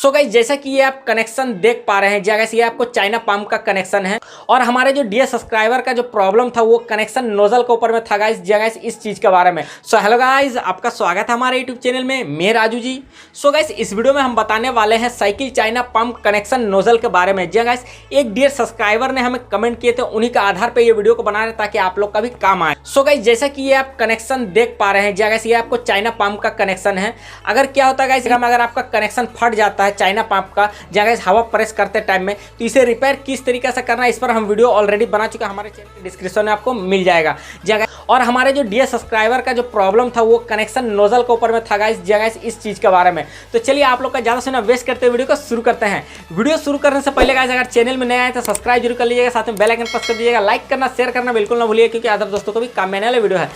So guys जैसा कि ये आप कनेक्शन देख पा रहे हैं, जगह से ये आपको चाइना पंप का कनेक्शन है और हमारे जो डियर सब्सक्राइबर का जो प्रॉब्लम था वो कनेक्शन नोजल के ऊपर में था गाइस, जगह इस चीज के बारे में। सो हेलो गाइस, आपका स्वागत है हमारे यूट्यूब चैनल में, मैं राजू जी। सो गाइस इस वीडियो में हम बताने वाले हैं cycle China pump connection nozzle के बारे में। जी गाइस एक डियर सब्सक्राइबर ने हमें कमेंट किए थे, उन्हीं के आधार पर ये वीडियो को बना रहे ताकि आप लोग का भी काम आए। सो गाइस जैसा कि ये आप कनेक्शन देख पा रहे हैं, जगह से ये आपको चाइना पंप का कनेक्शन है। अगर क्या होता है गाइस, अगर आपका कनेक्शन फट जाता है चाइना पंप का, जगह हवा प्रेस करते टाइम में, तो इसे रिपेयर किस तरीके से करना है इस पर हम वीडियो ऑलरेडी बना चुके हैं, हमारे चैनल के डिस्क्रिप्शन में आपको मिल जाएगा जगह। और हमारे जो डियर सब्सक्राइबर का जो प्रॉब्लम था वो कनेक्शन नोजल के ऊपर में था गाइस, जगह इस चीज के बारे में। तो चलिए आप लोग का ज्यादा समय वेस्ट करते हुए वीडियो को शुरू करते हैं। वीडियो शुरू करने से पहले गाइस अगर चैनल में नए आए तो सब्सक्राइब जरूर कर लीजिएगा, साथ में बेल आइकन प्रेस कर दीजिएगा, लाइक करना शेयर करना बिल्कुल ना भूलिए, क्योंकि अदर दोस्तों को भी काम में आने वाला वीडियो है।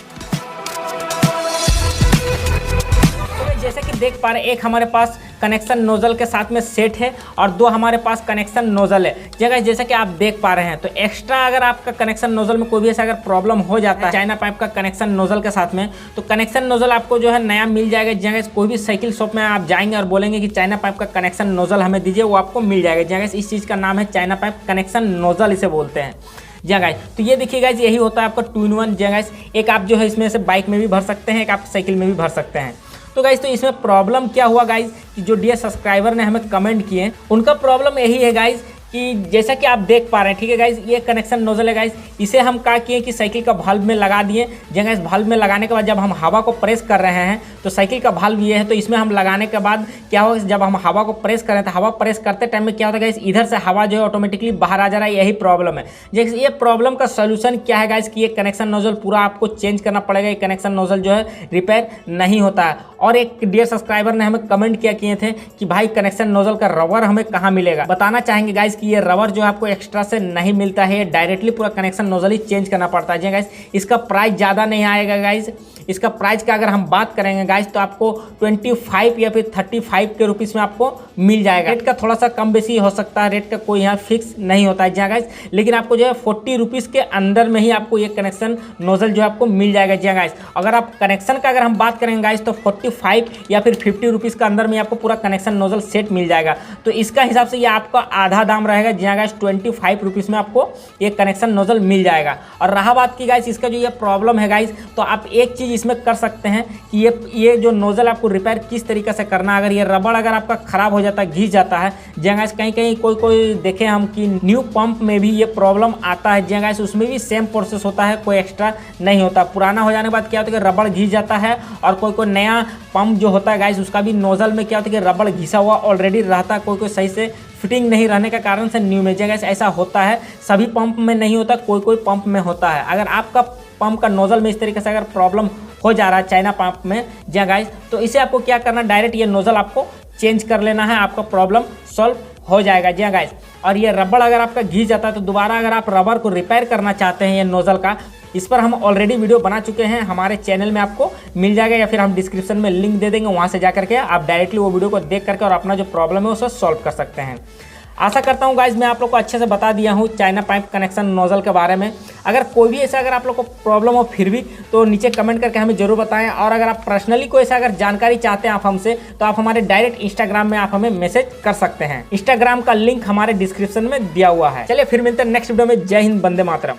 जैसे कि देख पा रहे हैं, एक हमारे पास कनेक्शन नोजल के साथ में सेट है और दो हमारे पास कनेक्शन नोजल है। जगह जैसा कि आप देख पा रहे हैं, तो एक्स्ट्रा अगर आपका कनेक्शन नोजल में कोई भी ऐसा अगर प्रॉब्लम हो जाता है चाइना पाइप का कनेक्शन नोजल के साथ में, तो कनेक्शन नोजल आपको जो है नया मिल जाएगा। जगह कोई भी साइकिल शॉप में आप जाएंगे और बोलेंगे कि चाइना पाइप का कनेक्शन नोजल हमें दीजिए, वो आपको मिल जाएगा। जगह इस चीज़ का नाम है चाइना पाइप कनेक्शन नोजल, इसे बोलते हैं। जगह तो ये देखिए गाइस, यही होता है आपका 2-in-1। जगह एक आप जो है इसमें से बाइक में भी भर सकते हैं, एक आप साइकिल में भी भर सकते हैं। तो गाइस तो इसमें प्रॉब्लम क्या हुआ गाइस, कि जो डियर सब्सक्राइबर ने हमें कमेंट किए, उनका प्रॉब्लम यही है गाइस कि जैसा कि आप देख पा रहे हैं, ठीक है गाइस, ये कनेक्शन नोजल है गाइस, इसे हम क्या किए कि साइकिल का भाल्व में लगा दिए। जगह इस भाल्व में लगाने के बाद जब हम हवा को प्रेस कर रहे हैं, तो साइकिल का भाल्व ये है, तो इसमें हम लगाने के बाद क्या होगा, जब हम हवा को प्रेस करें तो हवा प्रेस करते टाइम में क्या होता है गाइस, इधर से हवा जो है ऑटोमेटिकली बाहर आ जा रहा है, यही प्रॉब्लम है। जैसे ये प्रॉब्लम का सोल्यूशन क्या है गाइस, कि ये कनेक्शन नोजल पूरा आपको चेंज करना पड़ेगा। ये कनेक्शन नोजल जो है रिपेयर नहीं होता है। और एक डियर सब्सक्राइबर ने हमें कमेंट किया किए थे कि भाई कनेक्शन नोजल का रबर हमें कहाँ मिलेगा। बताना चाहेंगे गाइस कि ये रबर जो आपको एक्स्ट्रा से नहीं मिलता है, डायरेक्टली पूरा कनेक्शन नोजल ही चेंज करना पड़ता है। गाइस इसका प्राइस ज़्यादा नहीं आएगा गाइस, इसका प्राइस का अगर हम बात करेंगे गाइस तो आपको 25 या फिर 35 के रुपीज़ में आपको मिल जाएगा। रेट का थोड़ा सा कम बेसी हो सकता है, रेट का कोई यहाँ फिक्स नहीं होता है जी गाइस, लेकिन आपको जो है 40 रुपीज़ के अंदर में ही आपको ये कनेक्शन नोजल जो आपको मिल जाएगा जी गाइस। अगर आप कनेक्शन का अगर हम बात करेंगे गाइस तो 45 या फिर 50 रुपीज़ के अंदर में आपको पूरा कनेक्शन नोजल सेट मिल जाएगा। तो इसका हिसाब से ये आपका आधा दाम रहेगा जी गाइस, 25 रुपीज़ में आपको ये कनेक्शन नोजल मिल जाएगा। और रहा बात की गाइस इसका जो ये प्रॉब्लम है गाइस, तो आप एक चीज़ इसमें कर सकते हैं कि ये जो नोजल आपको रिपेयर किस तरीके से करना है। अगर ये रबड़ अगर आपका ख़राब हो जाता है, घिस जाता है, जगह कहीं कहीं कोई देखें हम कि न्यू पंप में भी ये प्रॉब्लम आता है जगह, उसमें भी सेम प्रोसेस होता है, कोई एक्स्ट्रा नहीं होता। पुराना हो जाने के बाद क्या होता है कि रबड़ घिस जाता है, और कोई नया पंप जो होता है गाइस उसका भी नोजल में क्या होता है कि रबड़ घिसा हुआ ऑलरेडी रहता है, कोई सही से फिटिंग नहीं रहने के कारण से न्यू में जगह ऐसा होता है। सभी पंप में नहीं होता, कोई पंप में होता है। अगर आपका पंप का नोजल में इस तरीके से अगर प्रॉब्लम हो जा रहा है चाइना पंप में जी गाइस, तो इसे आपको क्या करना, डायरेक्ट ये नोजल आपको चेंज कर लेना है, आपका प्रॉब्लम सॉल्व हो जाएगा जी गाइस। और ये रबड़ अगर आपका घिस जाता है तो दोबारा अगर आप रबर को रिपेयर करना चाहते हैं ये नोजल का, इस पर हम ऑलरेडी वीडियो बना चुके हैं, हमारे चैनल में आपको मिल जाएगा, या फिर हम डिस्क्रिप्शन में लिंक दे देंगे, वहाँ से जा करके आप डायरेक्टली वो वीडियो को देख करके और अपना जो प्रॉब्लम है उसे सॉल्व कर सकते हैं। आशा करता हूँ गाइज मैं आप लोग को अच्छे से बता दिया हूँ चाइना पाइप कनेक्शन नोजल के बारे में। अगर कोई भी ऐसा अगर आप लोग को प्रॉब्लम हो फिर भी, तो नीचे कमेंट करके हमें जरूर बताएं। और अगर आप पर्सनली कोई ऐसा अगर जानकारी चाहते हैं आप हमसे, तो आप हमारे डायरेक्ट इंस्टाग्राम में आप हमें मैसेज कर सकते हैं। इंस्टाग्राम का लिंक हमारे डिस्क्रिप्शन में दिया हुआ है। चलिए फिर मिलते हैं नेक्स्ट वीडियो में। जय हिंद, वंदे मातरम।